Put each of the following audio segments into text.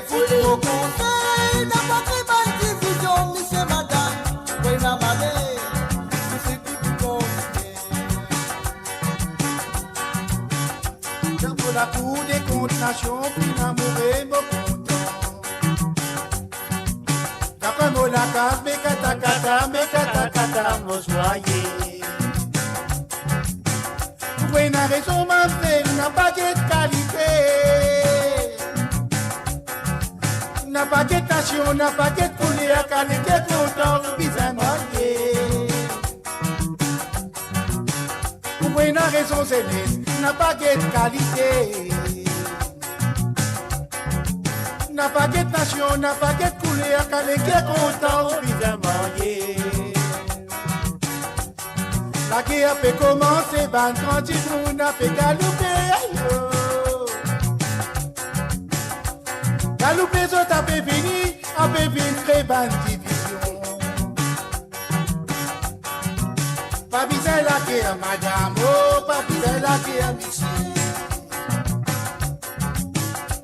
Écoute mon conseil, n'a pas très bonne division, monsieur, madame. Oui, n'a pas l'air, je sais plus pour Quand pour la Cour des comptes nation, puis l'amour est mon content. D'après mon la case, mes kata, mon joyer. Oui, n'a raison, ma frère, n'a pas de qualité. N'a pas de nation, n'a pas de couleur, qualité, content, bizarre, marié. Oui, n'a raison, c'est n'a pas de qualité. N'a pas de nation, n'a pas de couleur, qualité, content, bizarre, marié. La guerre peut commencer, ban tranquille, on a fait galoper, aïe. Galoper, ça t'a fait fini, a fait une très bonne division. Pas besoin la guerre, madame, oh, pas besoin la guerre, monsieur.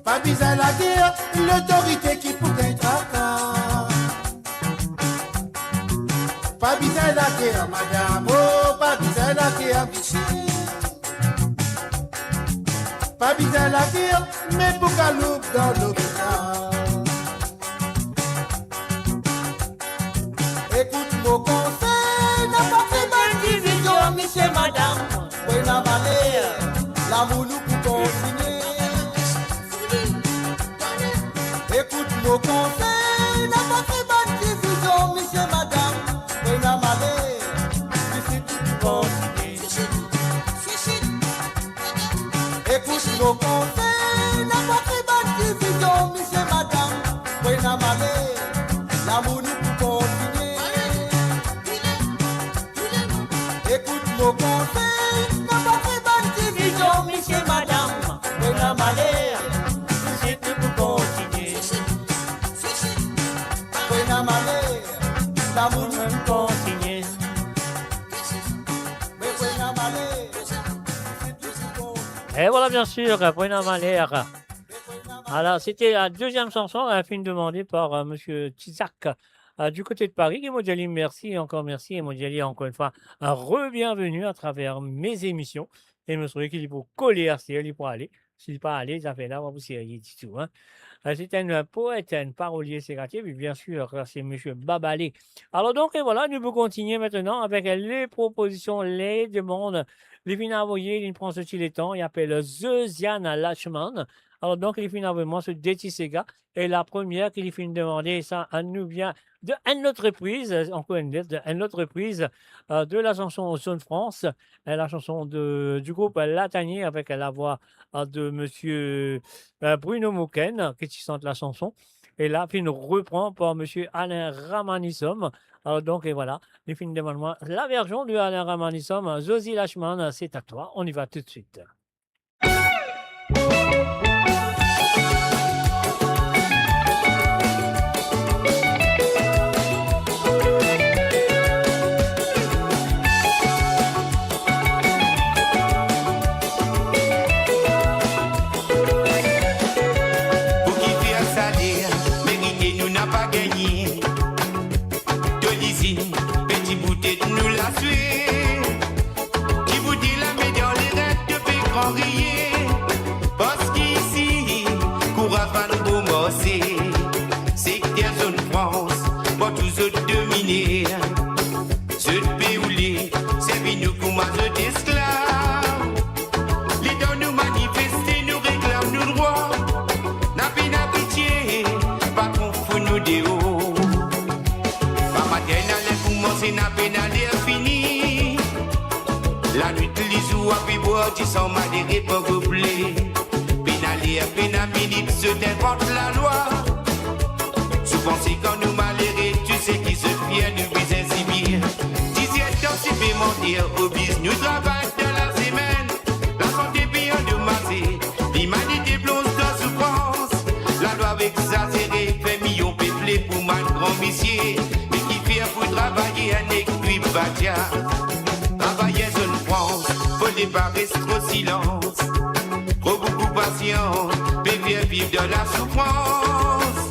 Pas besoin la guerre, l'autorité qui pour un tracas. Pas besoin la guerre, madame, oh, pas besoin la guerre, monsieur. Pas besoin la guerre, mais pour qu'elle loupe dans l'hôpital. Écoute mon conseil, n'a pas très bonne division, monsieur, madame. Oui, n'a pas l'air, l'amour nous pour continuer. Écoute mon conseil, n'a pas très bonne division, monsieur, madame. Oui, n'a pas l'air, je sais plus pour continuer. Écoute mon conseil, n'a pas très bonne division, monsieur, madame. Oui, n'a pas l'air, l'amour nous pour continuer. Écoute mon conseil, n'a pas très bonne division, monsieur, madame. Oui, n'a pas l'air, je sais plus pour continuer. Oui, n'a pas l'air, l'amour nous pour continuer. Oui, n'a pas l'air, je sais plus pour continuer. Et voilà, bien sûr, Buena Malère. Alors, c'était la deuxième chanson, un film demandé par Monsieur Tizak du côté de Paris. Et Modiali, merci, encore merci. Et Modiali, encore une fois, un re-bienvenue à travers mes émissions. Et je me souviens qu'il faut coller à ce qu'il faut aller. S'il n'est pas allé, ça fait là, vous seriez du tout. Hein. C'est un poète, un parolier ségratier, puis bien sûr, c'est Monsieur Babalé. Alors donc, et voilà, nous pouvons continuer maintenant avec les propositions, les demandes. Les fins envoyées, il prend ceci les temps, il appelle Zeusiana Lachman. Alors donc, il finit vraiment ce Déti Sega. Et la première qu'il finit de demander, ça nous vient de une autre reprise, encore une lettre, de une autre reprise de la chanson Zone France, la chanson du groupe Latanier avec la voix de Monsieur Bruno Mouken qui chante la chanson. Et là, puis nous reprend par Monsieur Alain Ramanissom. Alors donc, et voilà, les films de moi la version de Alain Ramanissom, Zosie Lachman, c'est à toi. On y va tout de suite. Qui vous dit la meilleure les rêves de faire grand rire. Parce qu'ici, courage va nous commencer. C'est que t'es zone France, pour tous autres dominer. Ce pays où les, c'est nous comme un esclaves. Les dons nous manifester, nous réclament nos droits. N'a pas pitié, pas qu'on fout nous des hauts. Pas matin, pour commencer, n'a pas d'aller fini. La nuit, les jours, à boire, tu sens madéré pour gobeler. Pénalier, pénaminique, se défendre la loi. Souvent, c'est quand nous malheureux, tu sais qui se fier, nous visons si bien. 17 ans supplémentaires, au bis, nous travaillons dans la semaine. La santé bien endommagée, l'humanité plonge dans souffrance. La loi exagérée, fait millions peuplés pour mal grand missier. Mais qui fait pour travailler un équipage. Travailler zone France, faut pas rester trop silence. Trop beaucoup patience, mais faire vivre dans la souffrance.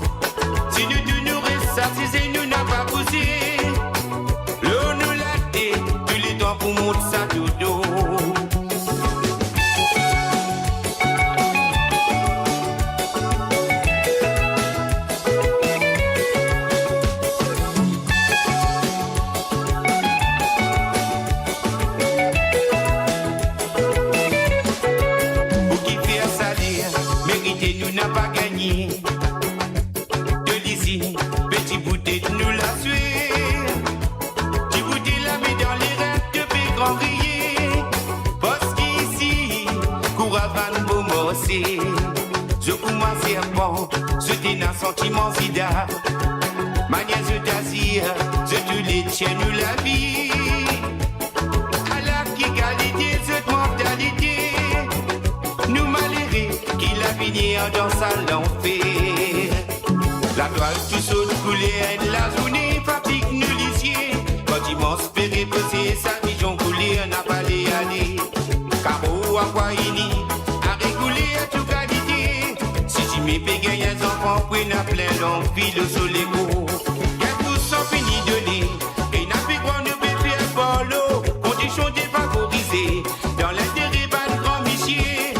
Si nous tous nous ressassis, nous n'a pas poussé. L'eau nous l'a dit, tous les temps pour monter ça tout dos. Nous n'a pas gagné. De l'ici, petit bouteille nous l'a sué. Petit bouteille la met dans les rêves de grand rier. Parce qu'ici, cours avant beau morcer. Je cours ma serpent, je t'ai un sentiment sida. Ma nièce je t'assire, je te les tiens nous la vie. À la qualité, cette mentalité. Nous malheureux qui la finir dans sa l'enfer. La toile tout saute couler la journée fatigue nous l'issier. Quand il m'espérait poser sa vision couler n'a pas les aller. Caro à quoi à réguler à toute qualité. Si tu m'es fait gagner un enfant, puis n'a plein d'envie le soleil beau. Y'a tout sans fini donné. Et n'a fait quoi ne peut faire pour l'eau. Condition défavorisée. Dans l'intérêt pas de grand michier.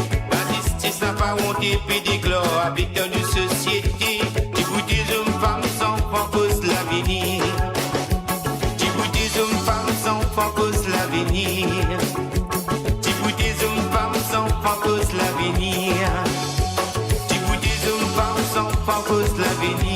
Ça va monter puis d'éclore avec dans une société. T'écoutes des hommes, femmes, enfants, cause l'avenir. T'écoutes des hommes, femmes, enfants, cause l'avenir. T'écoutes des hommes, femmes, enfants, cause l'avenir. T'écoutes des hommes, femmes, enfants, cause l'avenir.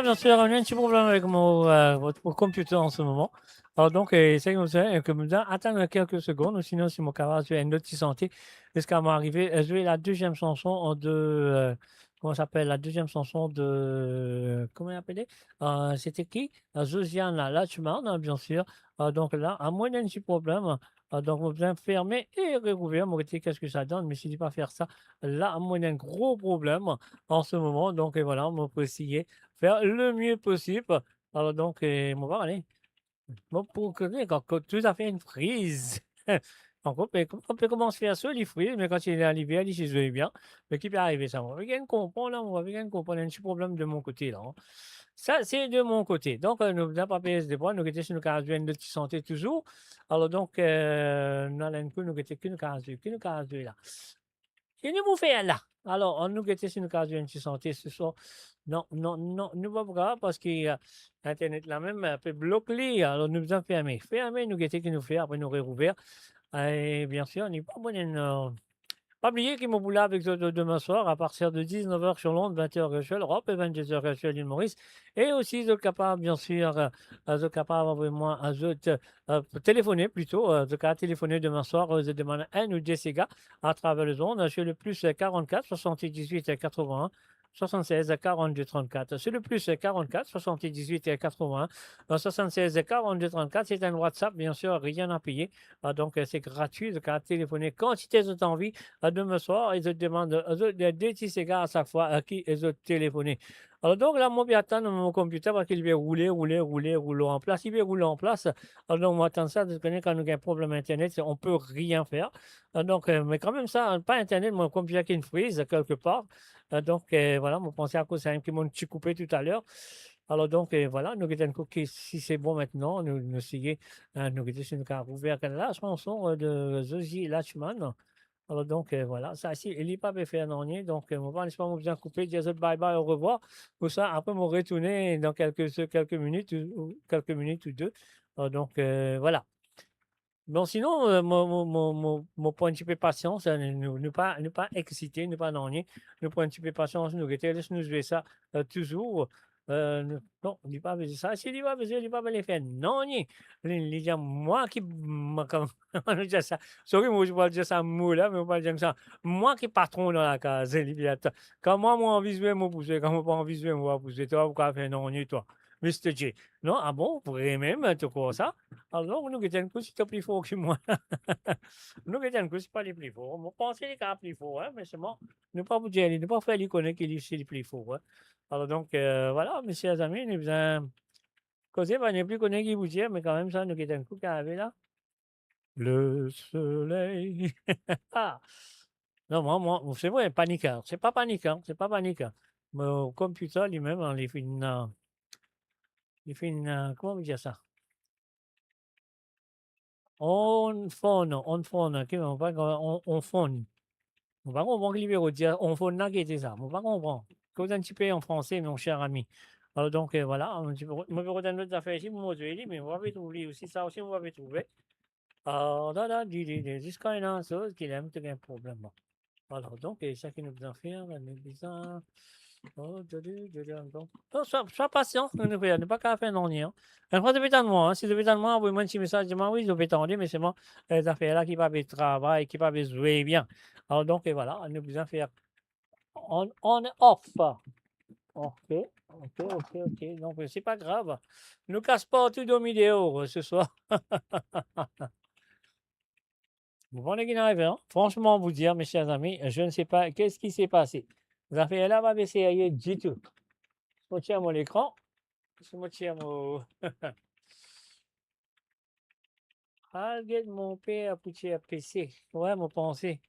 Bien sûr, on a un petit problème avec votre computer en ce moment. Alors donc, essayez que vous attendre quelques secondes, ou sinon, si mon camarade a une autre santé, jusqu'à m'arriver, jouer la deuxième chanson de, comment ça s'appelle, la deuxième chanson de, comment elle appelait? C'était qui? Josiane Latchman, bien sûr. Donc là, à moins d'un petit problème, donc vous devez fermer et rouvrir. Mon côté, qu'est-ce que ça donne? Mais si je ne dis pas faire ça, là, à moins d'un gros problème en ce moment. Donc voilà, on peut essayer faire le mieux possible. Alors donc, on va aller. Bon, pour que quand tout à fait une frise. Donc, on peut commencer à faire ça, les frises, mais quand il est arrivé, il se bien. Mais qui peut arriver ça? On va bien comprendre, là, on va bien comprendre. Il y a un petit problème de mon côté, là. Hein. Ça, c'est de mon côté. Donc, nous n'avons pas payé des points. Nous étions sur le cas de notre santé toujours. Alors, donc, nous avons nous étions qu'une case, là. Et nous vous fait là. Alors, on nous était sur le cas de santé ce soir. Non, non, non, nous pas grave parce que Internet là même peut bloquer. Alors, nous avons fermé. Fermé, nous étions qui nous fait, après nous réouvrir. Et bien sûr, on n'est pas bon. Pas oublier qu'ils m'ont voulu avec eux demain soir à partir de 19h sur Londres, 20h sur l'Europe et 22h sur l'île Maurice. Et aussi, ils capables, bien sûr, ils capables d'envoyer-moi téléphoner plutôt, ils capables téléphoner demain soir, ils demandent un ou deux ségas à travers les ondes sur le plus 44 78 81. 76 42 34. C'est le plus 44 78 81. 76 42 34. C'est un WhatsApp, bien sûr, rien à payer. Donc, c'est gratuit. Donc, à téléphoner quantité de envie demain soir. Ils te demandent des petits cigares à chaque fois à qui ils ont téléphoné. Alors, donc, là, moi, je vais attendre mon computer parce qu'il va rouler en place. Il va rouler en place. Alors, donc, moi, attendre ça. Je connais quand nous avons un problème Internet, on ne peut rien faire. Donc, mais quand même, ça, pas Internet, mon computer qui est une frise quelque part. Donc, voilà, je pensais à cause de qui m'ont petit coupé tout à l'heure. Alors, donc, voilà, nous avons si c'est bon maintenant, nous essayons, nous avons ouvert la chanson de Zosie Latchman. Alors, donc, voilà, ça, si, il n'est pas fait non, donc, on va pas bien couper, dire bye bye, au revoir. Pour ça, après, on retourner dans quelques minutes ou deux. Donc, voilà. Bon, sinon, mon point un petit peu de patience, ne pas exciter, ne pas n'ennuyer, nous prendre un petit peu de patience, nous guetter, laisse-nous jouer ça toujours. Non, il n'est pas besoin de ça. S'il n'est pas besoin, il n'est pas besoin de faire. Non, il dit moi qui, comme on dit ça, sorry, moi je ne vais pas dire ça mot là, mais on va dire ça. Moi qui patron dans la case, comment moi en visuel, moi pousser, comment pas en visuel, moi pousser, toi, pourquoi faire non, toi. Mr. J. Non, ah bon, vraiment, tu crois ça? Alors, nous, qui un coup, c'est plus fort que moi. Nous, qui un coup, c'est pas les plus forts. On pense les cas plus forts, hein, mais c'est bon. Ne pas vous dire, ne pas faire les connaître qui c'est les plus forts. Hein. Alors, donc, voilà, mes chers amis, nous faisons causer, bah, n'est plus connaître qui vous dire, mais quand même, ça, nous, qui un coup, qui avait là. Le soleil. Ah! Non, moi, c'est vrai, paniquant. C'est pas paniquant, c'est pas paniquant. Mon computer lui-même, hein, il fait une, comment vous dire ça? On phone, ok, on phone. On va comprendre qu'il veut dire, on phone là, qui était ça. On va comprendre. Cause un petit peu en français, mon cher ami. Alors, donc, voilà, un petit peu, moi, je vais retenir d'autres affaires ici, vous m'avez mais vous avez trouvé aussi, ça aussi, vous avez trouvé. Alors, là, jusqu'à une chose qu'il aime, c'est un problème. Bon. Alors, donc, et ça qui nous en faire, nous disons. Oh, donc. Non, sois patient, ne pas qu'à faire non rien. Après, depuis tant de moi, si depuis tant de moi, envoyez-moi un petit message, dis-moi oui, je vais t'entendre, mais c'est moi, les affaires là qui pas de travail, qui pas de jouer bien. Alors, donc, et voilà, nous besoin faire on off. Ok, ok. Donc, c'est pas grave. Ne casse pas tout de vidéo ce soir. Vous prenez qui n'arrive, hein? Franchement, vous dire, mes chers amis, je ne sais pas qu'est-ce qui s'est passé. Vous avez là, va baisser ailleurs du tout. Je tiens mon écran. Je tiens mon. Regarde mon père pour tirer PC. Ouais, mon pensée.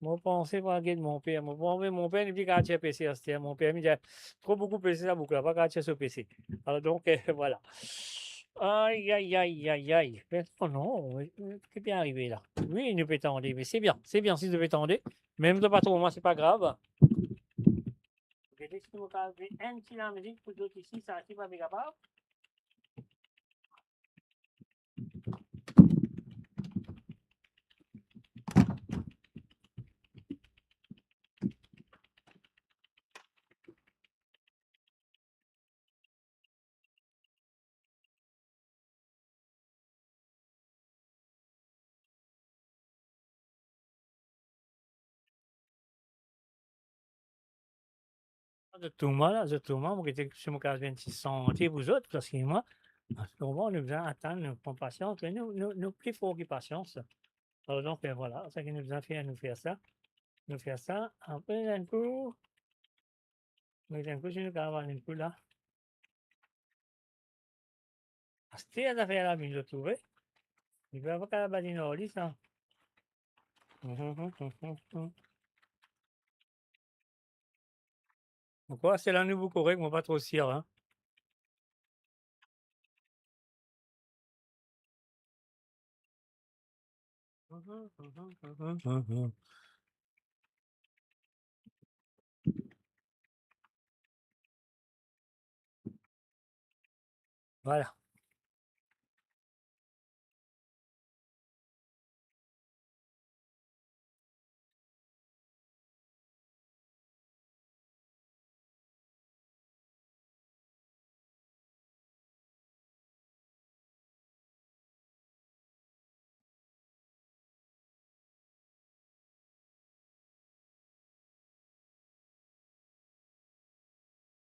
Mon pensée pour regarder mon père. Mon père, il dit qu'il a PC. Mon père, il dit trop beaucoup PC, ça beaucoup. Pas qu'il a sur PC. Alors, donc, voilà. Aïe. Mais non, qu'est-ce qui est arrivé là? Oui, il nous peut tendre, mais c'est bien si nous peut tendre. Même de pas trop, moi, c'est pas grave. Je vais vous caler un petit la musique pour d'autres ici, ça c'est pas capable. De tout moi, là, moi, qui était sur mon cas 26 santé, vous autres, parce que moi, en ce moment, nous devons attendre, nous prendre patience, mais nous plus fort que patience. Alors, donc, voilà, ça qui nous a fait, nous faire ça. Après, un coup, je nous avoir un coup là. C'était la affaire là, mais je trouvais. Il va avoir qu'à la badine au lit, ça. Pourquoi c'est là nouveau correct, moi pas trop sûr, hein. Voilà.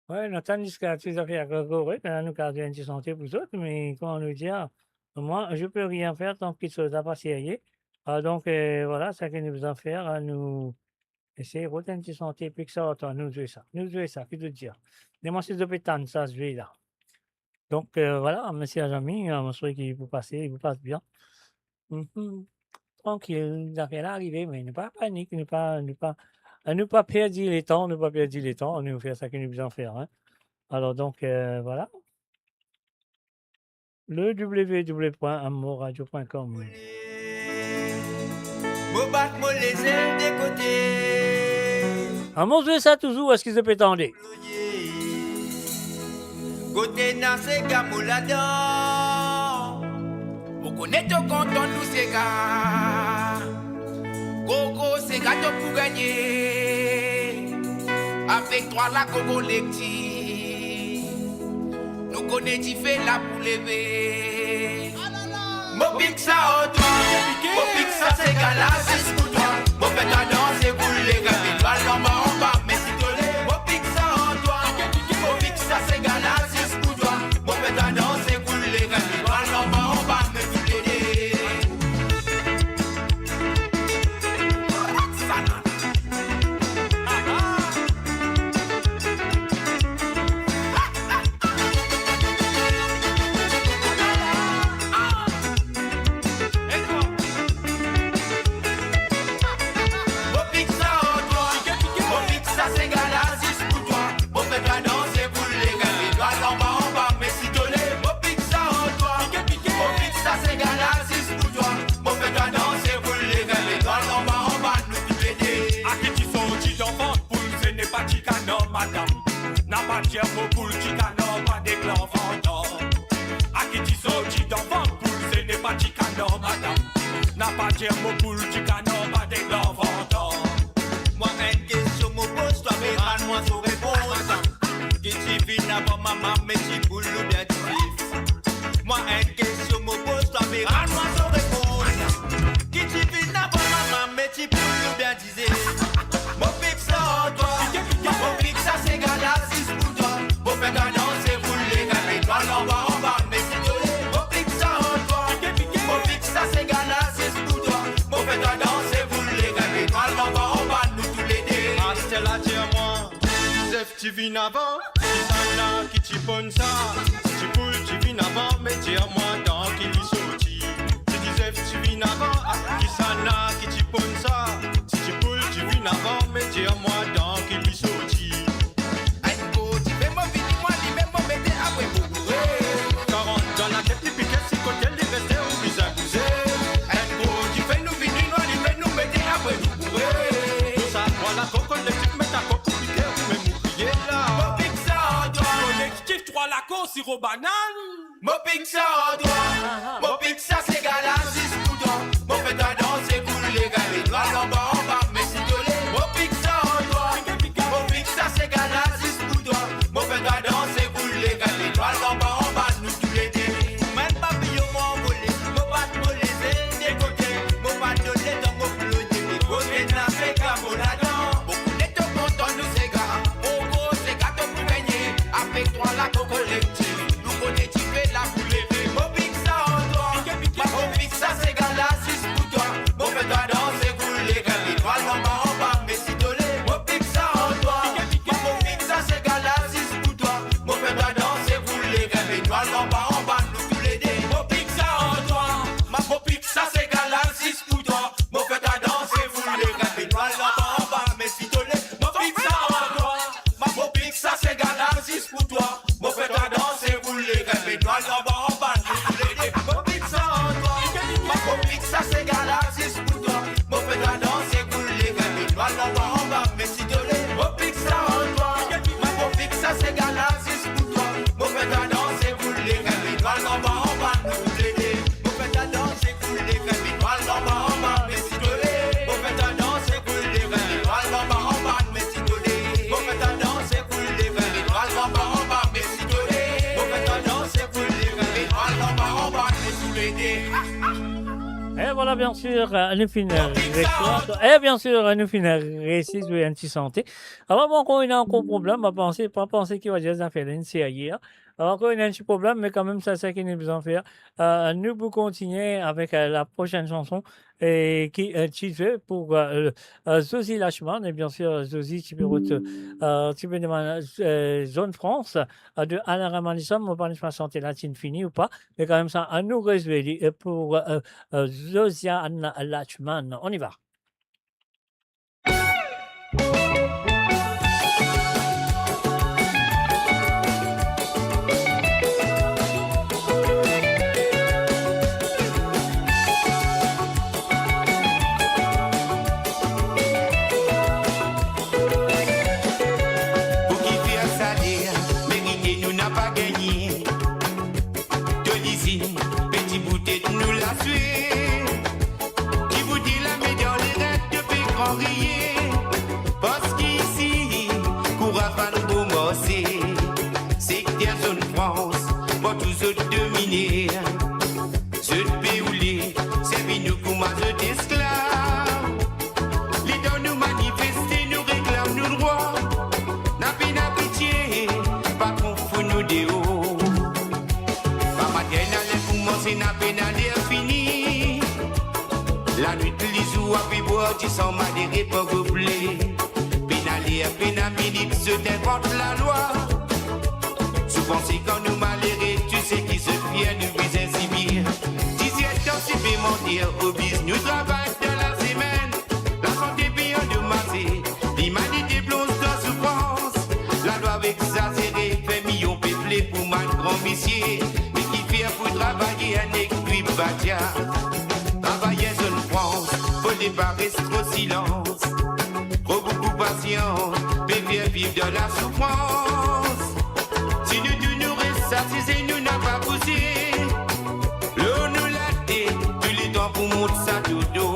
Ouais, Nathan jusqu'à tes affaires correctes, là, nous gardons une santé pour autres, mais comment nous dire, moi, je peux rien faire tant qu'il ne soit pas sérieux. Donc, voilà, ça que nous devons faire, nous essayer de retenir une santé, puis que ça, attends, nous jouer ça, qu'est-ce que dire. Les machines de pétane, ça se joue là. Donc, voilà, monsieur Ajami, je souhaite qu'il vous passe bien. Tranquille, les affaires là arrivent, mais ne pas paniquer, ne pas perdre les temps, on nous fait ça que nous devons faire. Hein. Alors donc, voilà. Le www.amourradio.com. À mon Dieu, ça toujours, est-ce qu'ils se pétendent? Côté dans ces gamous là-dedans, vous connaissez au canton nous ces gars. Coco, c'est gâteau pour gagner. Avec toi, la coco lecti. Nous connaissons qui fait la pour lever. Mon pique ça au toi. Mon pique ça, c'est gala, c'est pour toi. Mon fait la danse, c'est pour les gars. Mais toi, en bas, mais si tu l'es. Mon pique ça au toi. Mon pique ça, c'est gala, c'est pour toi. pas de germe poule qui canard, pas d'éclat vendant. À qui tu sortis d'enfant poule, ce n'est pas du canard, madame. N'a pas de germe poule qui canard, pas d'éclat vendant. Moi, une question, mon poste, toi, mais moi, sans réponse, madame. Qui tu vis avant maman, mais tu boules ou bien tu vis. Moi, une question, mon poste, toi, mais moi, sans réponse. Qui tu vis avant maman, mais tu boules ou bien tu vis. Mon pique ça en toi, mon pique ça c'est galaxis pour toi. Mon fait danser, vous les gars, toi, en bas, mais c'est dolé. Mon pique ça en toi, mon pique ça c'est galaxis pour toi. Mon fait danser, vous les gars, toi, en bas, nous tous les deux. Ah, c'est là, tiens-moi. Joseph, tu vis avant, qui s'en a, qui tu bonnes ça. Tu poules, tu vis avant, mais tiens-moi dans qui lui sortit. Tu disais, tu vis avant, qui s'en a, qui tu bonnes ça. Si tu poules, tu vis avant, mais tiens-moi dans qui lui sortit. Un beau, tu fais mon vie, moi, lui, même mon métier, après vous. 40 dans la tête, les piquets, si côté, les restés, ou plus abusés. Un beau, tu fais nous vie, nous, lui, même nous métier, après vous. Tout ça, voilà, coco, les types, mais ta coco, piqué, ou même oublié là. Mon pique ça en toi, Collectif 3 la course, sirop banane. mon pique ça en toi. Mon pique ça c'est galaxis pour toi. Mon fait danser, cool les gars, les doigts en bas, mais c'est dolé. Mon pique ça en toi. Mon pique ça c'est galaxis pour toi. Mon fait danser, cool les gars, les doigts en bas, nous tous les deux. Même papillon m'a volé, mon pas de voler, des côtés. Mon pas de donner dans mon boulot, des côtés, n'a fait qu'à mon là-dedans. Beaucoup d'états contents, nous ces gars. Mon gros, c'est gâteau pour gagner. Avec toi, la coco collective. Nous connaissons, tu fais la boule. Mon pique ça en toi. Mon pique ça c'est galaxis pour toi. Mon fait danser, cool les gars, les doigts en bas, mais c'est dolé. Mon pique ça en toi. Mon pique ça c'est galaxis pour toi. Mon fait danser, cool les gars, les doigts en bas, nous tous les deux. Mon pique ça en toi. Mon pique ça c'est galaxis pour toi. Mon fait danser, cool les gars, les doigts en bas, mais c'est dolé. Mon pique ça en toi. Mon pique ça c'est galaxis pour toi. Mon fait danser, cool les gars, les doigts en bas, nous tous les deux. Mon pique ça en toi. Mon pique ça c'est galaxis pour toi. Mon fait danser, cool les gars, les doigts en bas, mais c'est dolé. Mon pique ça en toi. Mon pique ça c'est galaxis pour toi. Mon fait danser, cool les gars, les doigts en bas, nous tous les deux. Mon fait danser, cool les gars, les doigts en bas, mais c'est dolé. Mon fait danser, cool les gars, les doigts en bas, mais c'est dolé. Mon fait danser, cool les gars, les doigts en bas, mais c'est dolé. Mon fait danser, cool les gars, les doigts en bas, mais c'est dolé. Et voilà, bien sûr, nous finir et bien sûr, nous finir récit de anti-santé. Alors, bon, encore, il y a encore problème, pas penser qu'il va déjà faire une série. Alors, encore, il y a un petit problème, mais quand même, c'est ça qu'il nous besoin de faire. Nous pouvons continuer avec la prochaine chanson qui est fait pour Zosie Lachman. Et bien sûr, Zosie, tu peux demander Zone France de Alain Ramalissam. On va pas chanter latine finie ou pas, mais quand même, ça, à nous résoudre pour Zosia Lachman. On y va. Petit boutet nous la suite. Qui vous dit la meilleure les rêves de pécorier. Parce qu'ici, courage va nous bomosser. C'est que des zones France, pour tous autres dominés. Ceux de Péoulé, c'est nous comme un d'esclaves. Les dons nous manifester, nous réclament nos droits. N'a pas pitié, pas qu'on fout nous des hauts. C'est n'a peine à l'air fini. La nuit, les jours, à puis boire, tu sens madéré pour gobeler. Pénalier, pénaminique, se t'invente la loi. Souvent, c'est quand nous malheureux, tu sais qui se fier, nous vis ainsi bien. 17 ans, tu peux mentir, au bis, nous travaillons dans la semaine. La santé paye endommagée, l'humanité plonge dans souffrance. La loi exagérée, fait millions peuplés pour mal grand messier. Pour travailler un équipe Batia. Travailler zone France, faut ne pas rester au silence. Trop beaucoup de patience, pépier vivre de la souffrance. si nous n'a pas poussé. L'eau nous l'a dit, tous les temps pour monter ça tout dos.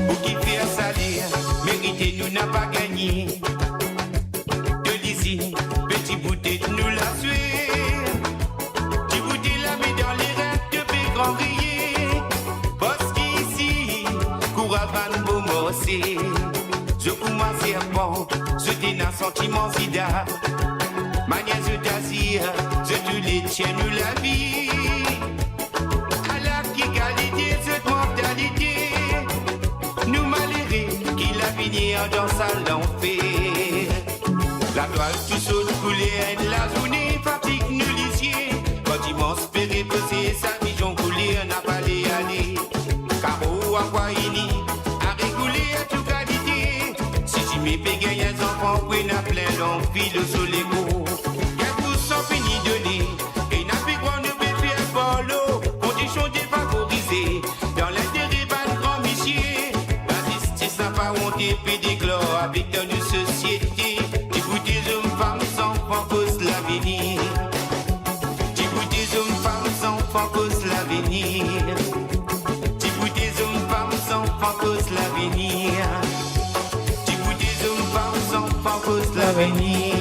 Pour qui faire salir, mériter nous n'a pas gagné. De l'ici, petit bouteille nous l'a sué. Petit bouteille la met dans les rêves de grand rier. Parce qu'ici, cours à van beau mossé. Je pour ma serpent, je t'ai un sentiment sida. Ma nièce je t'assire, je tous les tiens nous la vie. À la qualité, cette mentalité. Nous malheureux, qui l'a fini dans sa l'enfer. La toile tout saute couler, la journée fatigue nous l'issier. Quand immense péré posé, sa vision coulée, n'a pas les aller. Caro à quoi à réguler à toute qualité. Si mes pégayes les enfants, oui, n'a plein d'envie de soleil. Y'a tous sans fini de nez. Et n'a plus grand ne peut faire pour l'eau. Condition défavorisée. Dans l'intérêt pas de grand michier. La justice n'a pas honte puis d'éclore avec dans une société. Écoutez, hommes, femmes, enfants, cause l'avenir. Écoutez, hommes, femmes, enfants, cause l'avenir. Écoutez, hommes, femmes, enfants, cause l'avenir. Écoutez, hommes, femmes, enfants, cause l'avenir.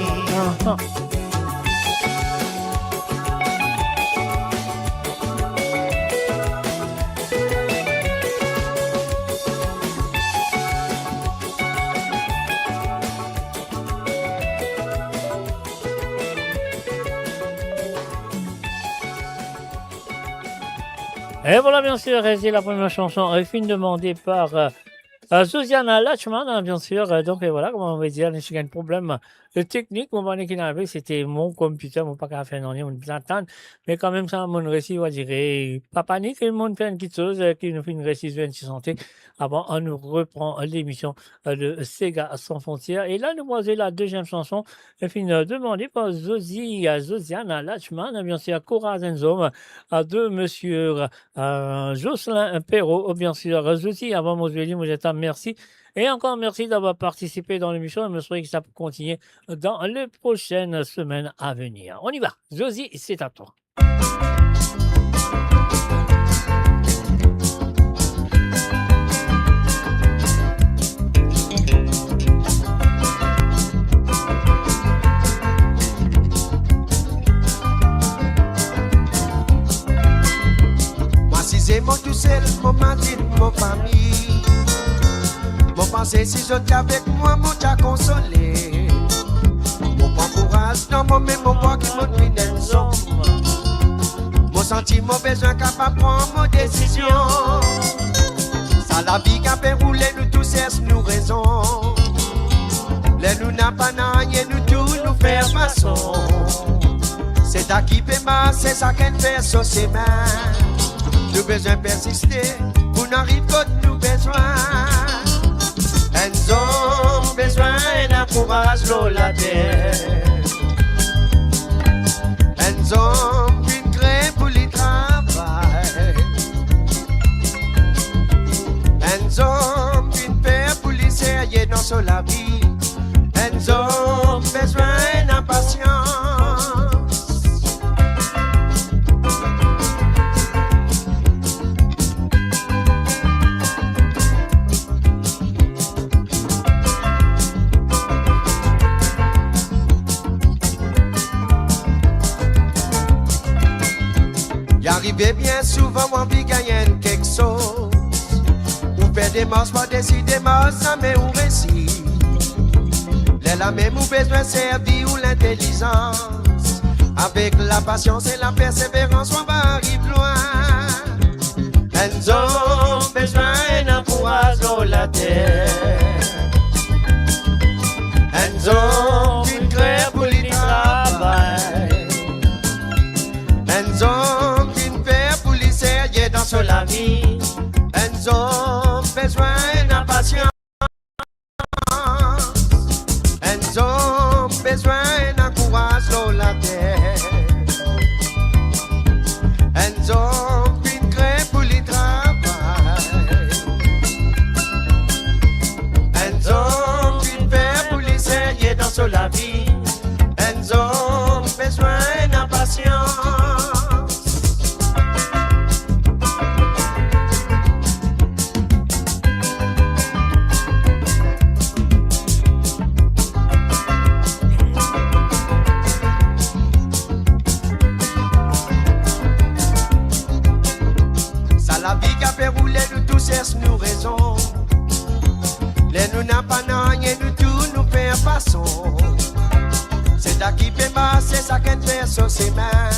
Et voilà, bien sûr, c'est la première chanson, film demandée par Josiana Lachman, hein, bien sûr. Donc, et voilà, comment on va dire, j'ai un problème technique. Mon bonnet qui n'avait, c'était mon computer, mon pas qu'à faire non, on peut attendre. Mais quand même, ça, mon récit, on va dire, pas panique, le monde fait une petite chose, qui nous fait une récit de santé. Avant, on nous reprend l'émission de Sega sans frontières. Et là, nous voici la deuxième chanson, film demandée par Josiana Lachman, bien sûr, Cora Zenzom, de monsieur Jocelyn Perrault, bien sûr. Josie, avant mon joli, moi, j'étais merci. Et encore merci d'avoir participé dans l'émission. Je me souhaite que ça peut continuer dans les prochaines semaines à venir. On y va. Josie, c'est à toi. Moi, si c'est mon tout seul, mon mari, mon famille. Mon pensée, si je t'ai avec moi, mon t'a consolé. Mon bon courage, dans mon mémoire qui m'ont pris d'un somme. Mon sentiment, besoin capable de prendre mon décision. Ça la vie qui a fait rouler, nous tous cesse, nous raison. Les nous n'a pas rien, nous tous nous faire façon. C'est à qui fait mal, c'est ça qu'elle fait sur ses mains. Nous besoin persister, pour n'arriver que nous besoin. Elles ont besoin d'un courage dans la terre. Elles ont une crème pour le travail. Elles ont une paix pour les serrer dans la vie. Elles ont besoin d'impatience. Arrivé bien souvent, moi, puis gagner quelque chose. Ou faire des morses, pas décider, ça met ou récit. Les la même ou besoin servir ou l'intelligence. Avec la patience et la persévérance, on va arriver loin. Elles ont besoin d'un courage dans la terre. Elles ont une grève pour le travail. Elles ont dans la vie, elles ont besoin d'impatience. Elles ont besoin d'un courage. cesse nous raison. Les nous n'a pas rien du tout, nous fait façon. C'est à qui peut passer, ça qu'un fait sur ses mains.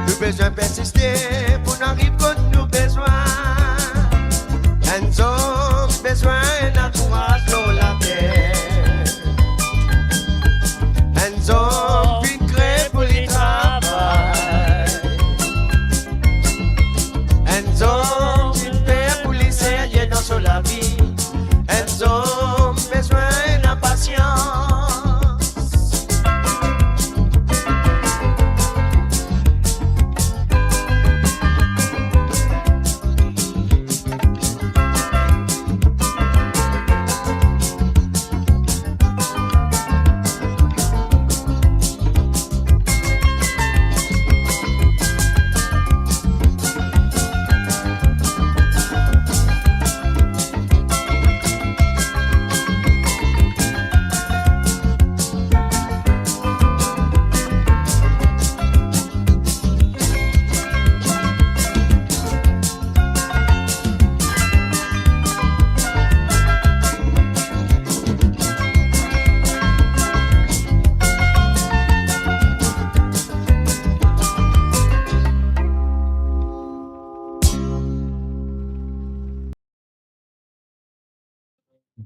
Nous besoin persister pour n'arriver quand nous besoin. Nous avons besoin d'un courage dans la terre. Nous avons pu créer pour les travail. Nous avons une paix pour les sérieux dans la vie. Nous avons besoin de patience.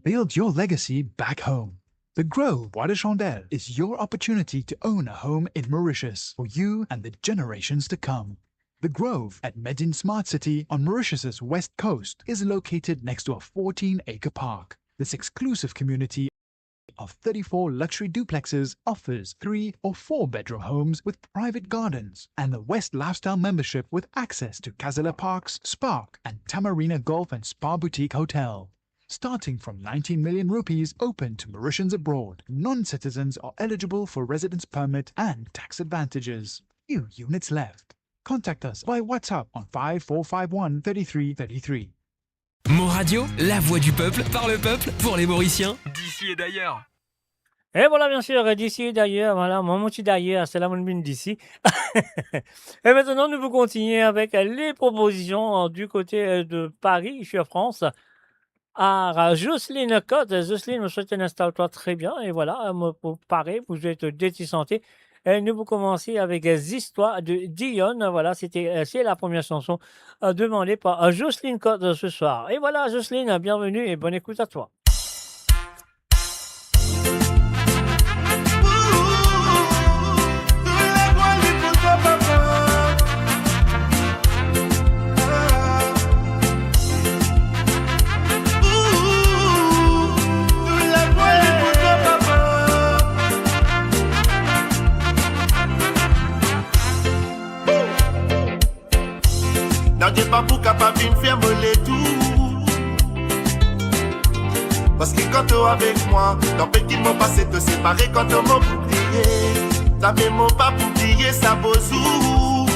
Build your legacy back home. The Grove Bois de Chandelle is your opportunity to own a home in Mauritius for you and the generations to come. The Grove at Medin Smart City on Mauritius's west coast is located next to a 14-acre park. This exclusive community of 34 luxury duplexes offers 3 or 4 bedroom homes with private gardens and the West Lifestyle membership with access to Casella Parks, Spark and Tamarina Golf and Spa Boutique Hotel. Starting from 19 million rupees open to Mauritians abroad, non-citizens are eligible for residence permit and tax advantages. Few units left. Contact us by WhatsApp on 5451 3333. Mon Radio, la voix du peuple, par le peuple, pour les Mauriciens, d'ici et d'ailleurs. Et voilà, bien sûr, d'ici et d'ailleurs, voilà, mon petit d'ailleurs, c'est la bonne d'ici. Et maintenant, nous vous continuer avec les propositions du côté de Paris, je suis en France. À Jocelyne Cotte. Jocelyne, je souhaite installe-toi très bien. Et voilà, pour Paris, vous êtes détissanté. Et nous vous commencer avec les histoires de Dionne. Voilà, c'est la première chanson demandée par Jocelyne Cotte ce soir. Et voilà, Jocelyne, bienvenue et bonne écoute à toi. Non, j'ai pas pour capable de me faire voler tout. Parce que quand t'es avec moi, dans petit mot passé te séparer quand t'es mon bouclier. Ça fait mon pas pour plier, ça bozou.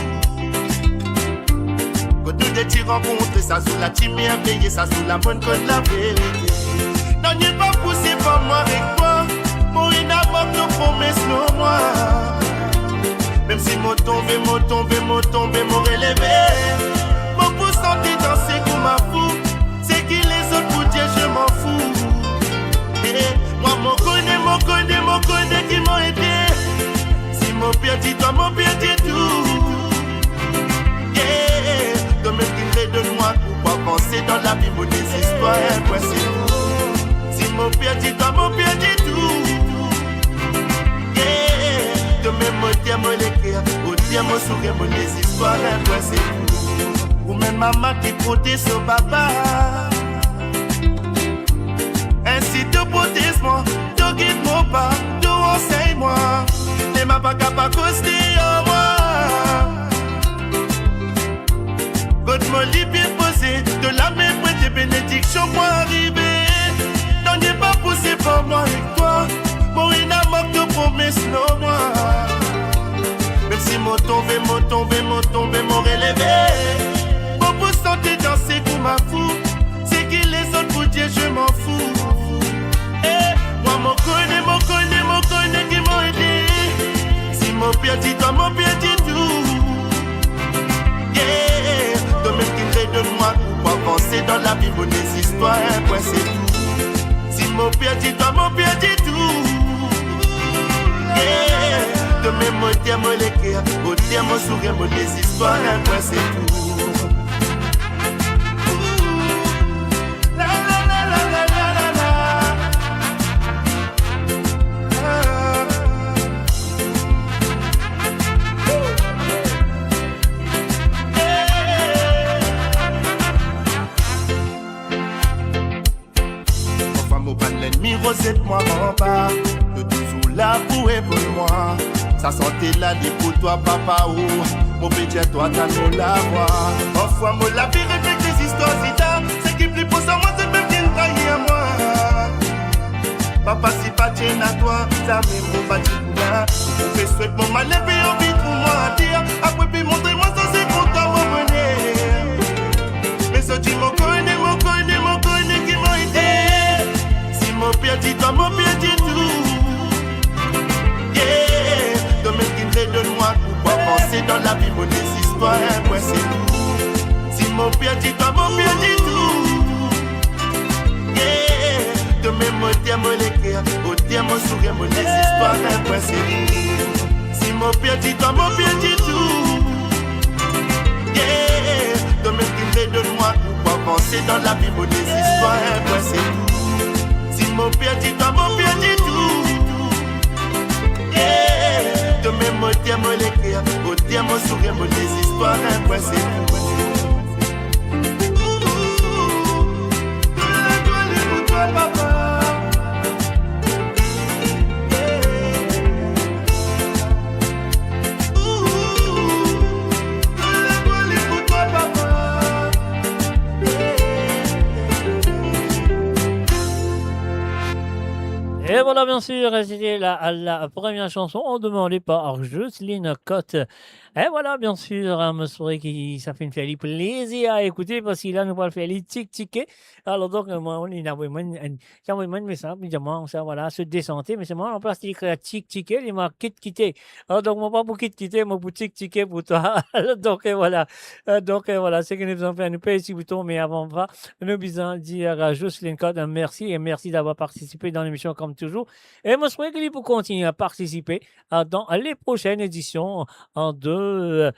Quand nous deux t'y rencontres, ça sous la team et un payé, ça sous la bonne code la vérité. Non, j'ai pas poussé par moi avec toi. Pour une amour, nos promesses, nos moi. Même si m'ont tombé, m'ont relevé. Mon pouce sentit danser comme ma fou. C'est qui les autres pour dire je m'en fous. Et moi m'en connais qui m'ont aidé. Si mon perdu, toi mon perdu tout. Yeah. De même qu'il fait de moi pour pas penser dans la vie pour des histoires. Moi c'est tout. Si mon perdu, toi mon perdu tout. Yeah. De même mon dieu mon l'écrire. Au dieu mon sourire mon des histoires. Moi c'est tout. Ou même maman qui protège son papa. Ainsi te protège-moi, te guide-moi pas, te enseigne-moi. Ne m'a pas capable de coster en moi. God me lit bien posé, de la même prête des bénédictions pour arriver. Non, n'est pas poussé par moi avec toi. Mon inamour te promesse non moi. Même si m'ont tombé, m'ont relevé. Pour santé danser comme ma fou. C'est qui les autres pour dire je m'en fous. Eh, moi m'en connais qui m'ont aidé. Si mon perdu, toi mon perdu tout. Yeah, de même qu'il fait de moi pour pas penser dans la la vie, bonne histoire, un point c'est tout. Si mon père dit toi, mon père dit tout. Yeah. De mes mots, tiens, mon l'équerre, au tiens, mon sourire, mon histoire, un point c'est tout. Rosette-moi en bas, de toujours là pour moi. Ça sentait la vie pour toi, papa, ou mon petit à toi, t'as nous la voix. Parfois, moi, la vie répète des histoires, si t'as, c'est qui plus pour ça, moi, c'est même qui trahit à moi. Papa, si pas tient à toi, ça même mon bâti pour moi. Vous pouvez souhaiter mon mal et envie pour moi à dire. Après, puis montrez-moi ça, c'est pour toi, mon bonheur. Mais ça, tu m'en connais, qui m'a aidé. Mon père dit toi, mon père dit tout. Yeah. Domaine qui me donne-moi pour penser dans la vie, mon histoire, un point c'est tout. Si mon père dit toi, mon père dit tout. Yeah. Domaine mon terre, mon équerre, au terre, mon sourire, mon histoire, un point c'est tout. Si mon père dit toi, mon père dit tout. Yeah. Domaine qui me donne-moi pour penser dans la vie, mon histoire, un point c'est tout. Mon père dit toi, mon père dit tout. Yeah. De mes mots, tiens, mon l'équerre, au tiens, mon sourire, mon histoires, un point c'est tout. Pour toi, papa. Pour toi, papa. Et voilà, bien sûr, c'était la première chanson demandée par Jocelyne Cotte. Et voilà, bien sûr, un monsieur qui ça fait une fait plaisir à écouter parce qu'il a nous va faire les tic-tiquer. Alors donc, moi, on a vraiment un message, évidemment, ça, voilà, se décenter, mais c'est moi, en place, il écrit tic-tiquer, il m'a quitter. Alors donc, moi, pas pour quitter, moi, pour tic-tiquer pour toi. Donc, voilà. Voilà, c'est que nous avons fait un petit bouton, mais avant ça, nous besoin dire à Jocelyne Cotte un merci et merci d'avoir participé dans l'émission comme toujours. Et moi, je souhaite qu'il pour continuer à participer dans les prochaines éditions de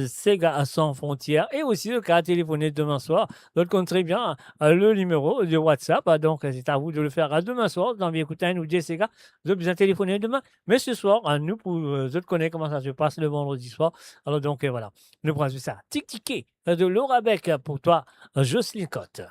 Sega sans frontières et aussi le cas téléphoner demain soir. Donc, compte très bien le numéro de WhatsApp. Donc, c'est à vous de le faire demain soir. Vous avez écouté un ou deux Sega. Vous avez besoin de téléphoner demain. Mais ce soir, nous, pour vous connaître comment ça se passe le vendredi soir. Alors, donc, voilà. Nous prenons ça. Tic-tiqué de Laura Beck pour toi, Jocelyne Cotte.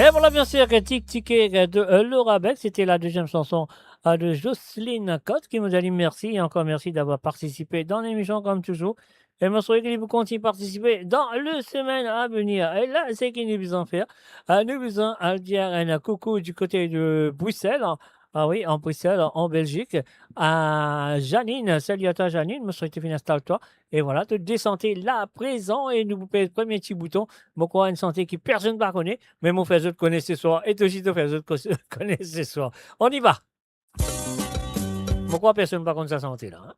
Et voilà, bien sûr, que Tic Ticket de Laura Beck, c'était la deuxième chanson de Jocelyne Cotte qui nous a dit merci et encore merci d'avoir participé dans l'émission comme toujours. Et je souhaite que vous continuez à participer dans les semaines à venir. Et là, c'est qu'il nous besoin faire. Nous besoin dire un coucou du côté de Bruxelles. Ah oui, en Bruxelles, en Belgique, à Janine. Salut à toi, Janine. Je souhaite que tu installe-toi. Et voilà, te descendez là, présent. Et nous vous payez le premier petit bouton. Moi, quoi, une santé qui personne ne connaît. Mais mon frère, je te connais ce soir. Et toi aussi, ton frère, je te connais ce soir. On y va. Pourquoi personne ne connaît sa santé là, hein?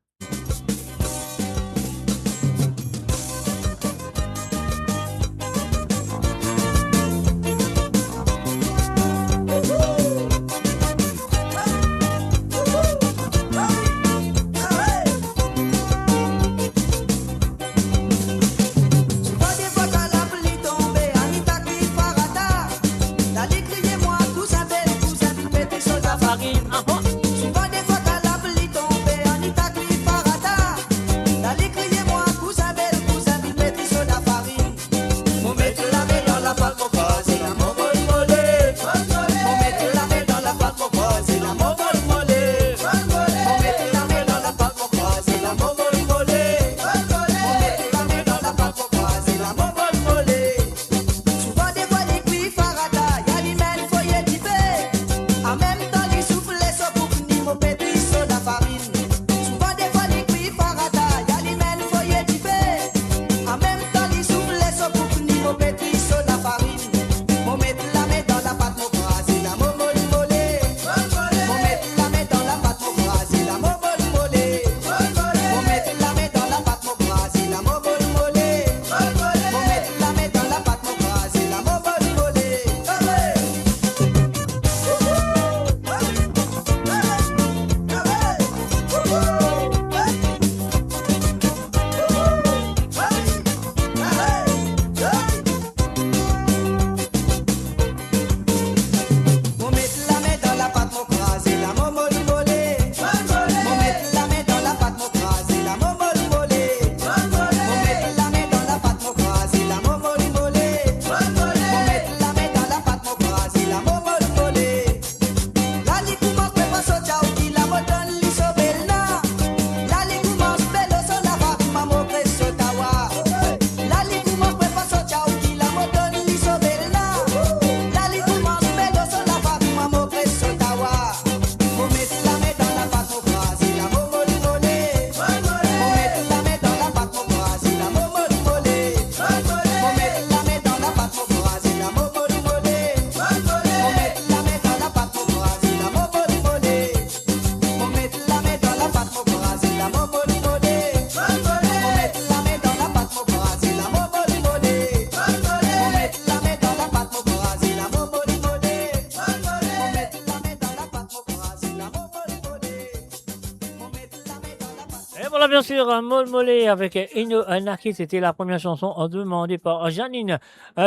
Bien sûr, Mol Mollet avec Ino Naki, c'était la première chanson demandée par Janine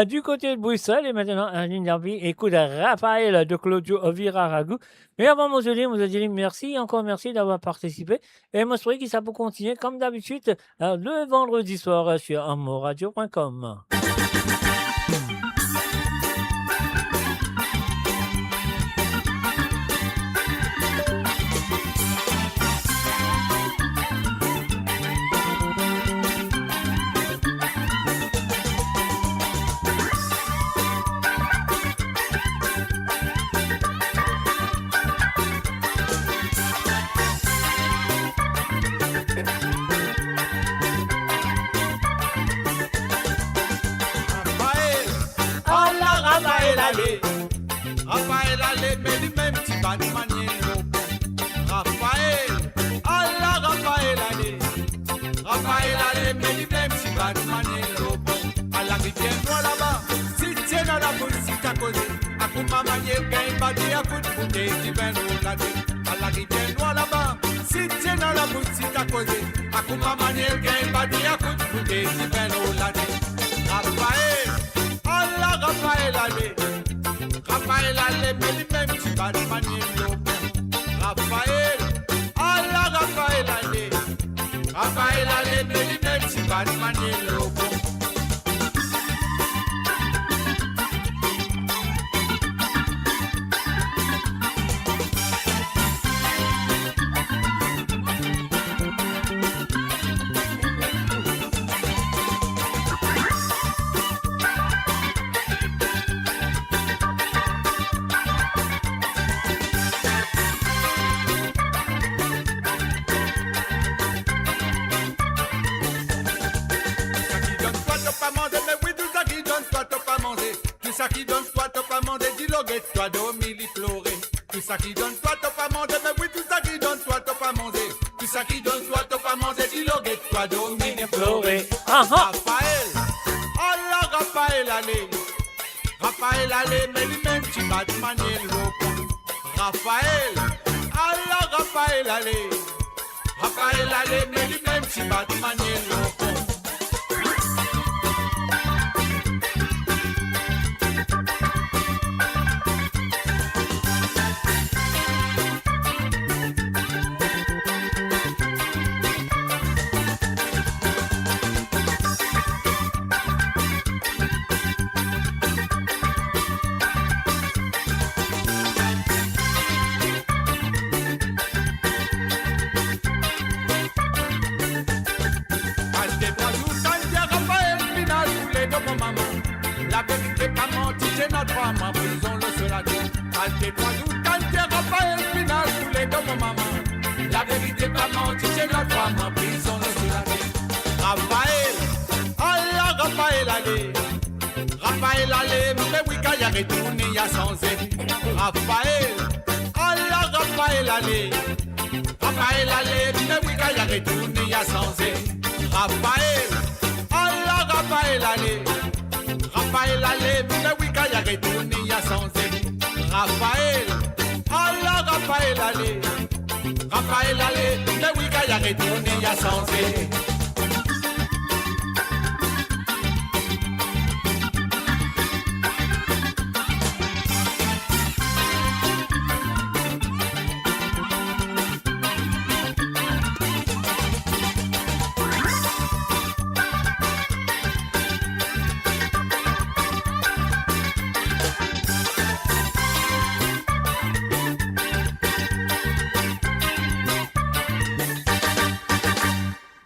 du côté de Bruxelles. Et maintenant, l'interview écoute Raphaël de Claudio Viraragou. Mais avant, moi, je dis merci, encore merci d'avoir participé. Et moi, je souhaite que ça peut continuer comme d'habitude le vendredi soir sur amoradio.com. Raphaël allait, mais lui-même, tu vas de manier Raphaël, Allah, Raphaël allait. Raphaël allait, mais lui-même, tu vas de manier à la rivière noire là-bas, si tu es dans la boule, si t'as causé, à coup ma manière, gagne, pas dit à coup de bouteille, tu viens nous la dire. À la rivière noire là-bas, si tu es dans la boule, si t'as causé, à coup ma manière, gagne, pas dit à coup de bouteille, tu viens nous la dire. Raphaël, Allah, Raphaël allait. Raphaël allait, mais lui-même tu vas de manier Raphaël, Allah, Raphaël allait. Raphaël allait, mais lui-même tu vas de manier dialogue, toi dormi, li pleurer. Tout ça qui donne toi, t'as pas mangé, mais oui, tout ça qui donne toi, t'as pas mangé. Tout ça qui donne toi, t'as pas mangé, dialogue, toi dormi, li pleurer. Raphaël, Allah, Raphaël, allez. Raphaël, allez, mais lui-même, tu vas te manier l'eau. Raphaël, Allah, Raphaël, allez. Raphaël, allez, mais lui-même, tu vas te manier l'eau. Maman, prison le seul à dire. Calme-toi, nous, calme-toi, Raphaël, final, tous les deux, mon maman. La vérité, pas menti, c'est notre maman, prison le seul à dire. Raphaël, Allah, Raphaël, allez. Raphaël, allez, mais oui, quand il y a retourné, il y a sans aide. Raphaël, Allah, Raphaël, allez. Raphaël, allez, mais oui, quand il y a retourné, il y a sans aide. Raphaël, Allah, Raphaël, allez. Raphaël, allez, mais oui, quand il y a retourné, il y a sans aide. Raphaël, Allah, Raphaël, allez. Raphaël, allez, mais oui, quand il y a retourné, il y a sans aide.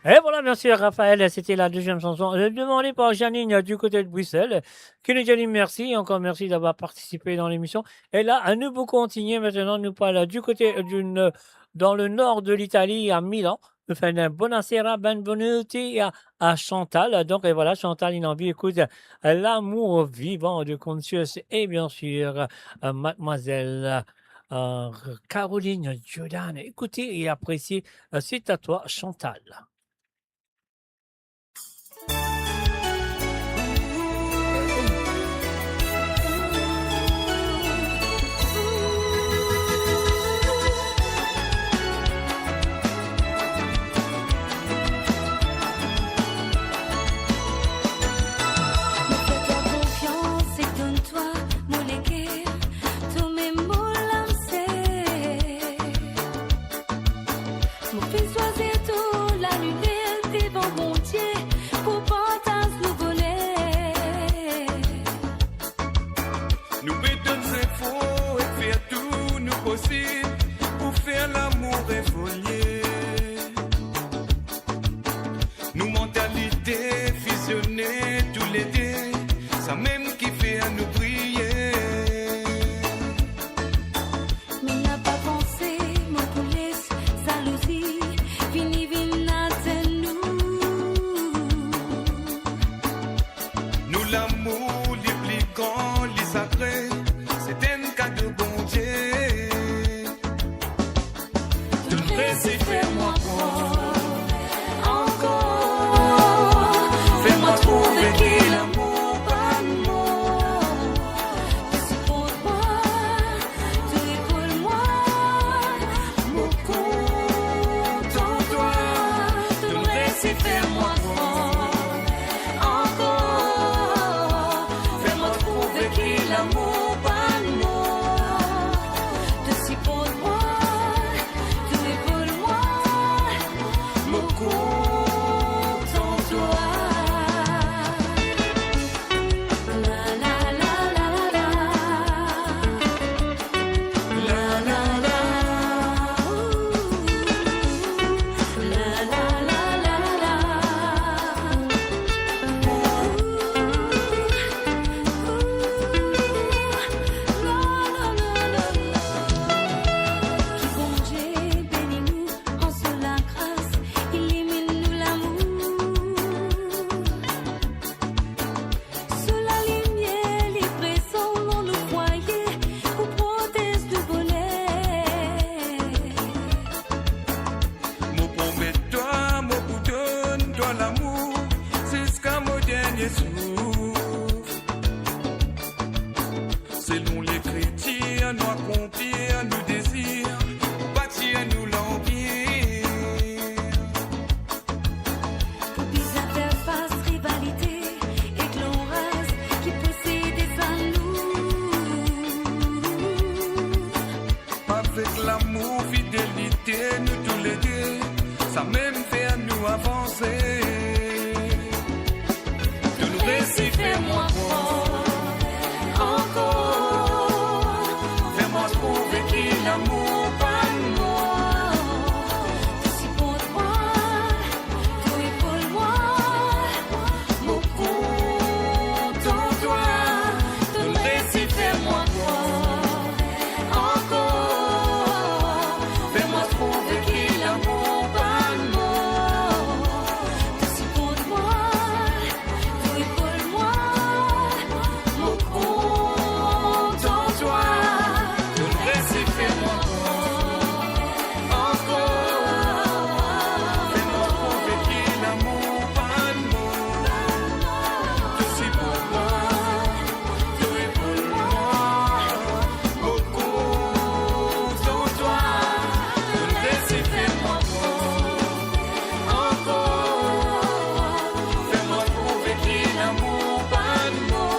Et voilà, bien sûr, Raphaël, c'était la deuxième chanson demandée par Janine du côté de Bruxelles, qui nous dit merci, encore merci d'avoir participé dans l'émission. Et là, à nous continuer maintenant, nous parlons du côté dans le nord de l'Italie, à Milan. Nous faisons buonasera, benvenuti à Chantal. Donc, et voilà, Chantal Inambi écoute l'amour vivant de Conscious et bien sûr, mademoiselle Caroline Jordan. Écoutez et appréciez, c'est à toi, Chantal. Pour faire l'amour évoluer, nous mentalité fusionnée tous les deux, ça même qui fait à nous briller. Mais n'a pas pensé, mon poulet, jalousie, fini vinate nous l'amour, les plus grand, les sacrés, c'est un cadeau bon Dieu. Fais-moi encore, fais-moi trouver qui l'amour pas moi. Supporte-moi, tu épaules-moi, mon compte en toi. Ton récit, fais-moi encore, dans l'amour jusqu'à mon dernier souffle. Selon les chrétiens, nous accomplir nos désirs, bâtir nous l'empire. Des interfaces, rivalité et clan race qui possèdent à nous. Avec l'amour, fidélité, nous tous les deux, ça même fait à nous avancer. De nous récits, fais-moi croire encore. Fais-moi trouver qu'il l'amour pas moi. Tout si pour toi, tout est pour moi. Mon compte en toi. De nous récits, fais-moi croire encore. Fais-moi trouver qu'il l'amour pas moi. Tout si pour moi, tout est pour moi. Mon compte en toi. De nous récits, fais-moi encore. Fais-moi trouver qu'il l'amour pas moi. Tout si pour moi. Tout est pour moi. Mon compte en toi. De nous récits, fais-moi encore. Fais-moi trouver qu'il l'amour pas moi.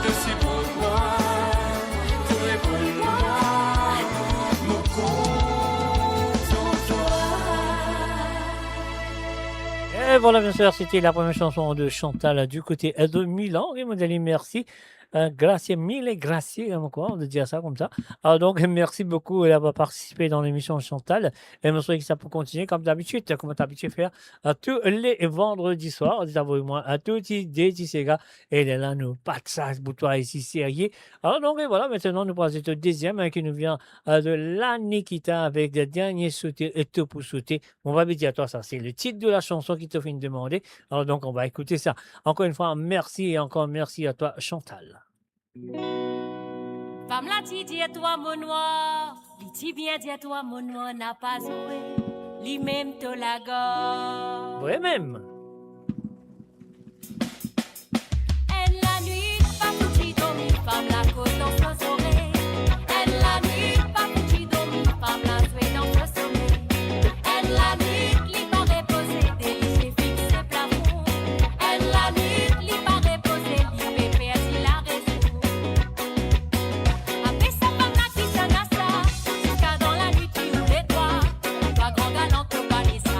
Tout si pour moi. Tout est pour moi. Mon compte en toi. Et voilà, bien sûr, c'était la première chanson de Chantal du côté de Milan. Et Modèle, merci. Grazie mille, grazie, quoi, on peut dire ça comme ça. Alors donc, merci beaucoup d'avoir participé dans l'émission Chantal. Et je souhaite que ça peut continuer comme d'habitude, comme tu as habitué à faire tous les vendredis soirs. Moi à tous des petits gars. Et là, nous pas de ça, bouton ici, sérieux. Alors donc, et voilà, maintenant, nous passons au deuxième qui nous vient de la Nikita avec le dernier sauté et tout pour sauter. On va dire à toi, ça, c'est le titre de la chanson qui te fait une demander. Alors donc, on va écouter ça. Encore une fois, merci et encore merci à toi, Chantal. Femme la ti dit toi mon noir, li ti bien dit toi mon noir n'a pas joué, li même to la gorge. Ouais, même. Elle la nuit pas foutu dormir, femme la cause dans son sommeil. Elle la nuit pas foutu dormir, femme la jouer dans son sommeil. Elle la nuit li pas reposer, délice fixe plafond. Elle la nuit li pas reposer, li pépé si la raison. Après sa femme la qui s'en a ça, jusqu'à dans la nuit tu ouvres les doigts. Toi grand galant te parler ça.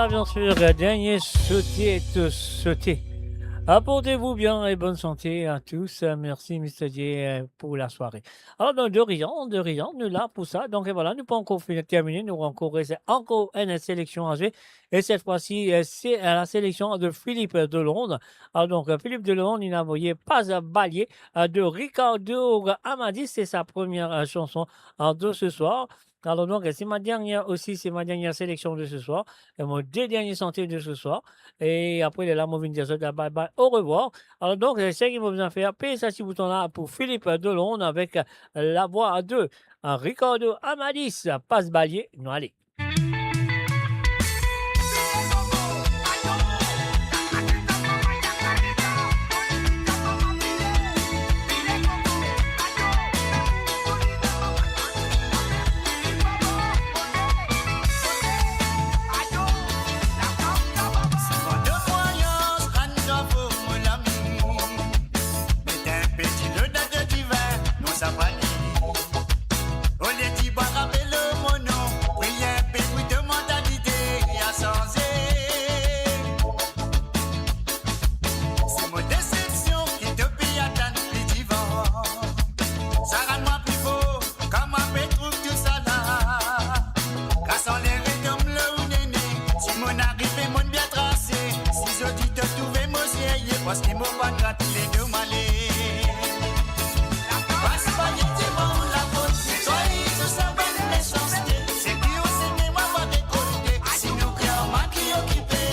voilà, bien sûr, dernier sauter. Apportez-vous bien et bonne santé à tous. Merci, Mr. J, pour la soirée. Alors, donc, de rien, nous là pour ça. Donc, et voilà, nous pas encore terminé. Nous encore resté encore une sélection à jouer. Et cette fois-ci, c'est la sélection de Philippe Delonde. Alors, donc, Philippe Delonde, il a envoyé Pas à balayer de Ricardo Amadis. C'est sa première chanson de ce soir. Alors donc, c'est ma dernière sélection de ce soir, et mon deux derniers sentiers de ce soir. Et après, là, on va dire ça, bye bye, au revoir. Alors donc, c'est ce qu'il va vous faire. Payer ça, ce bouton-là pour Philippe Delonde avec la voix de Ricardo Amadis. Passe balayer, nous allez. Parce qu'il m'a pas gratté les deux malais. Passe pas les démons, la faute. Toi, ils ont sa bonne méchanceté. C'est qui au cinéma va décoller. Si nous créons ma qui occupé.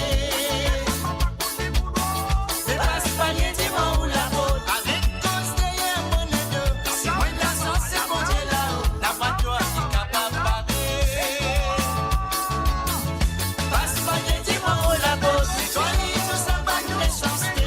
Mais passe pas les démons, la faute. Avec cause derrière mon deux. Si moi de la chance, c'est mon Dieu là-haut. La pas toi qui est capable de parler. Passe pas les démons, la faute. Toi, ils ont sa bonne méchanceté.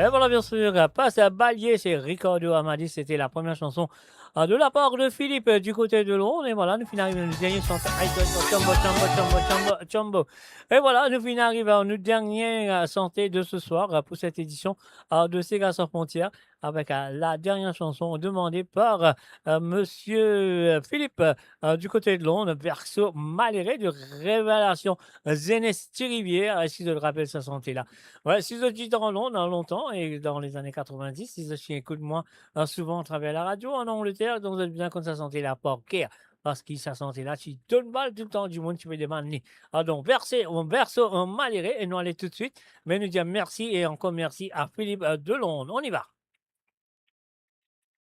Et voilà, bien sûr, Passe à balayer, c'est Ricardo Amadis. C'était la première chanson de la part de Philippe du côté de Londres. Et voilà, nous finissons avec notre dernier chanteur. Chombo. Et voilà, nous finissons avec notre dernière santé de ce soir pour cette édition de Sega sans frontières avec la dernière chanson demandée par Monsieur Philippe du côté de Londres, verso maléré de Révélation Zénesti Rivière, si je le rappelle, sa santé là. Ouais, si je dis dans longtemps et dans les années 90, si je écoute moi souvent à travers la radio en Angleterre, donc vous êtes bien comme sa santé là, pas care. Parce qu'il sa santé là, tu donnes mal tout le temps du monde, tu peux demander. Donc, verso maléré, et nous allons tout de suite. Mais nous dire merci et encore merci à Philippe de Londres. On y va.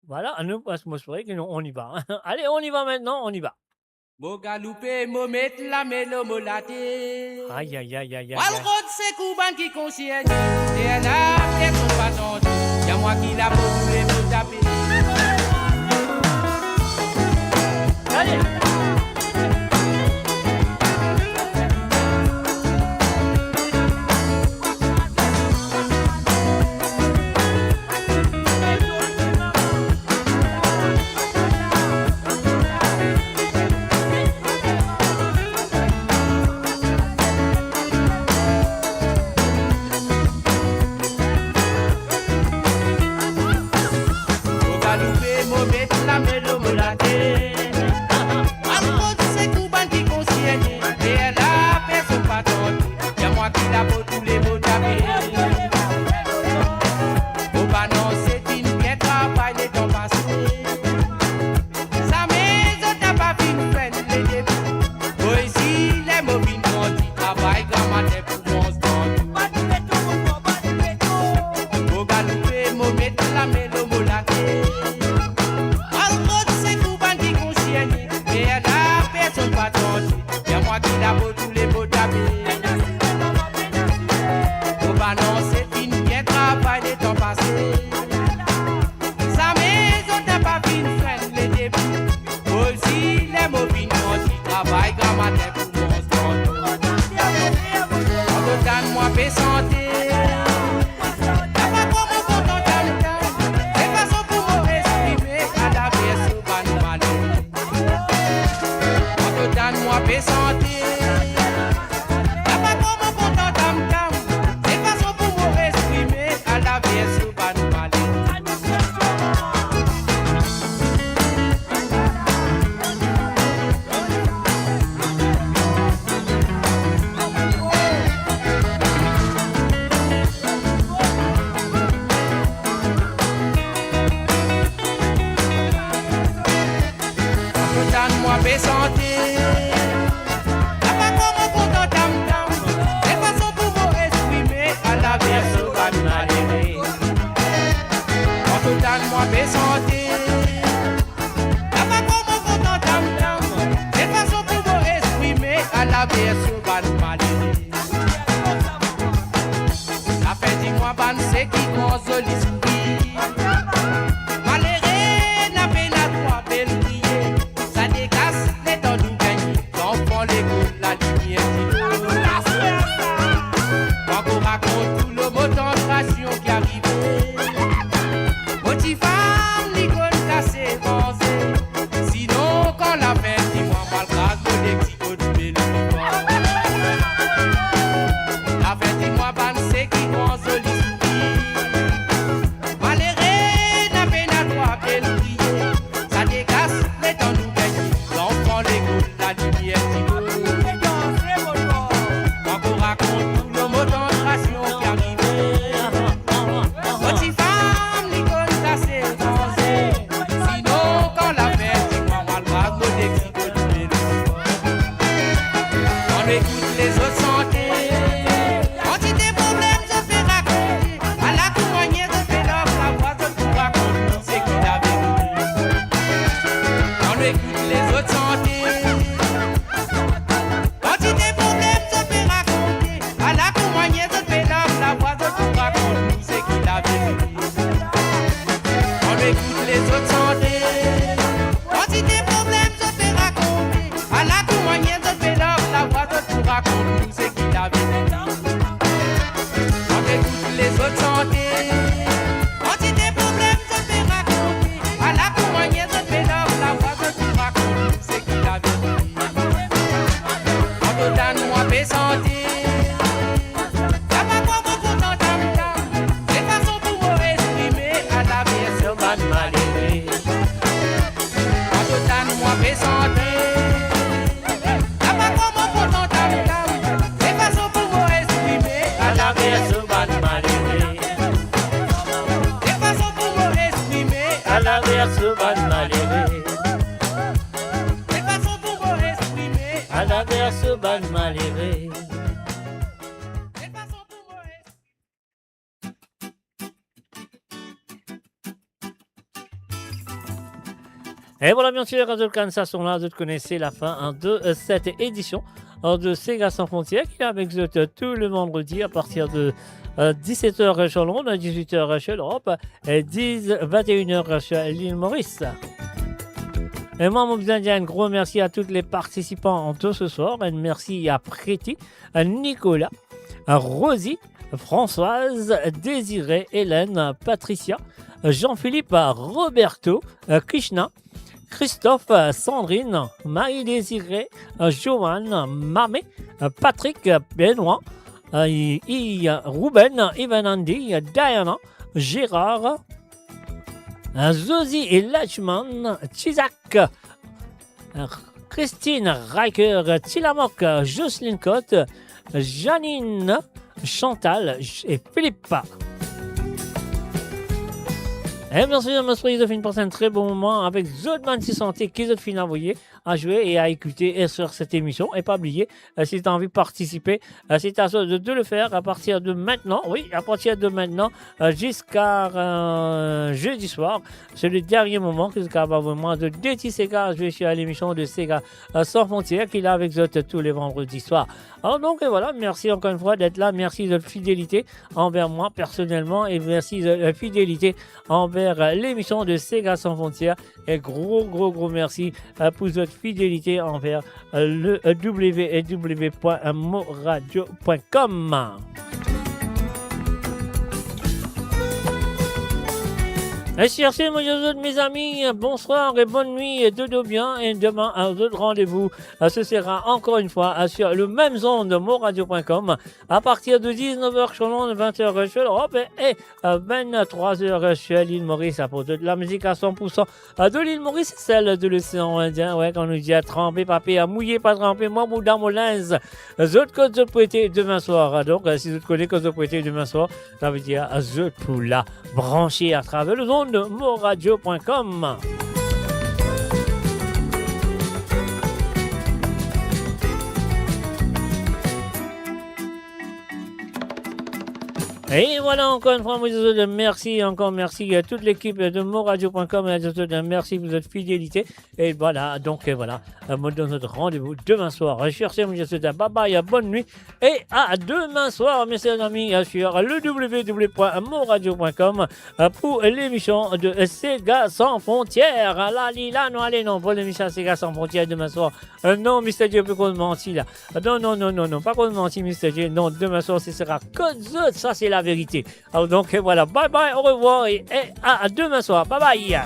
Voilà, nous, on y va. Allez, on y va maintenant, on y va. Mo galoupé, mo met la mélo, mo laté. Aïe, aïe, aïe, aïe, aïe. Walrod, c'est Kouban qui consigne. Et elle a fait son patron. Y'a moi qui l'a voulu pour taper. Allez. Écoute les autres santé. Quand il des problèmes, je fais raconter. Et voilà, bien sûr, Radio Kansas sont là, vous connaissez la fin de cette édition de Sega Sans Frontières qui est avec vous tout le vendredi à partir de 17h sur Londres, 18h sur l'Europe et 21h sur l'île Maurice. Et moi, mon bien un gros merci à tous les participants de ce soir. Un merci à Préti, à Nicolas, à Rosie, Françoise, Désiré, Hélène, Patricia, Jean-Philippe, Roberto, Krishna, Christophe, Sandrine, Marie-Désiré, Joanne, Mamé, Patrick, Benoît, Ruben, Ivanandi, Diana, Gérard, Zosie et Lachman, Chizak, Christine Riker, Tilamok, Jocelyne Cotte, Janine, Chantal et Philippe. Et bien sûr, je me de passer un très bon moment avec Zodman 600 qui ont fini envoyé à jouer et à écouter sur cette émission. Et pas oublier, si tu as envie de participer, c'est à toi de le faire à partir de maintenant. Oui, à partir de maintenant jusqu'à jeudi soir. C'est le dernier moment que jusqu'à vraiment de DT Sega. Je suis à l'émission de Sega Sans Frontières qui est là avec vous tous les vendredis soirs. Alors donc voilà, merci encore une fois d'être là. Merci de votre fidélité envers moi personnellement et merci de la fidélité envers l'émission de Sega Sans Frontières. Et gros merci pour votre fidélité envers le www.moradio.com. Et cherchez, mes amis, bonsoir et bonne nuit et dodo bien. Et demain, un autre rendez-vous, ce sera encore une fois sur le même zone de moradio.com à partir de 19h sur Londres, 20h sur l'Europe et 23h sur l'île Maurice. À propos de la musique à 100% de l'île Maurice, celle de l'océan Indien. Ouais, quand on nous dit à tremper, papier, à mouiller, pas tremper, moi, dans mon linge. Zot que je prêter demain soir. Donc, si vous connaissez que je prêter demain soir, ça veut dire zot pour la brancher à travers le zone de moradio.com. Et voilà, encore une fois, merci à toute l'équipe de moradio.com et merci pour votre fidélité. Et voilà, donc voilà, moi donne notre rendez-vous demain soir. Cherchez, bye bye, bonne nuit. Et à demain soir, mes chers amis, sur le www.moradio.com pour l'émission de Sega Sans Frontières. Là, non, allez, non, pour l'émission Sega Sans Frontières demain soir. Non, Mr. Dieu, peut qu'on mentit là. Non, pas qu'on mentit, Mr. Dieu. Non, demain soir, ce sera que ça, c'est la vérité. Alors donc voilà, bye bye, au revoir et à demain soir. Bye bye.